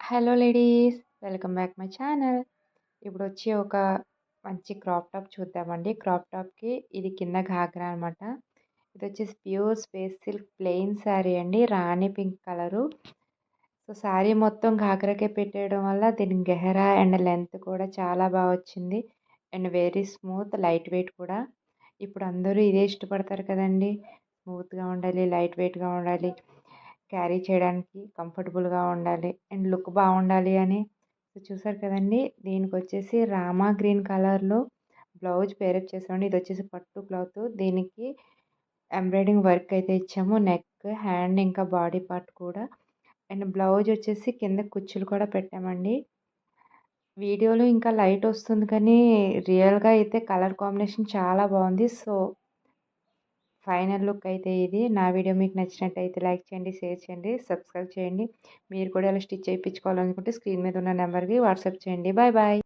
Hello ladies, welcome back my channel. ఇప్పుడొచ్చి ఒక మంచి క్రాప్ టాప్ చూద్దామండి. క్రాప్ టాప్‌కి ఇది కింద ఘాగ్రా అనమాట. ఇదొచ్చేసి pure space silk plain sari అండి. Rani pink colour. So, sari మొత్తం ఘాగ్రాకే పెట్టేయడం వల్ల దీని గెహరా అండ్ లెంత్ కూడా చాలా వచ్చింది. And very smooth, light weight కూడా. ఇప్పుడు అందరూ ఇదే ఇష్టపడతారు కదండీ! స్మూత్‌గా ఉండాలి, లైట్ వెయిట్‌గా ఉండాలి. క్యారీ చేయడానికి కంఫర్టబుల్‌గా ఉండాలి. అండ్ లుక్ బాగుండాలి అని. సో, చూసారు కదండీ! దీనికొచ్చేసి రామా గ్రీన్ కలర్‌లో బ్లౌజ్ పేరప్ చేసామండి. ఇదొచ్చేసి పట్టు క్లాత్. దీనికి ఎంబ్రాయిడింగ్ వర్క్ అయితే ఇచ్చాము. నెక్, హ్యాండ్ ఇంకా బాడీ పార్ట్ కూడా. అండ్ బ్లౌజ్ వచ్చేసి కింద కుచ్చులు కూడా పెట్టామండి. వీడియోలో ఇంకా లైట్ వస్తుంది కానీ రియల్‌గా అయితే కలర్ కాంబినేషన్ చాలా బాగుంది. సో, ఫైనల్ లుక్ అయితే ఇది. నా వీడియో మీకు నచ్చినట్టయితే లైక్ చేయండి, షేర్ చేయండి, సబ్స్క్రైబ్ చేయండి. మీరు కూడా ఇలా స్టిచ్ చేయించుకోవాలనుకుంటే స్క్రీన్ మీద ఉన్న నెంబర్‌కి వాట్సాప్ చేయండి. Bye bye.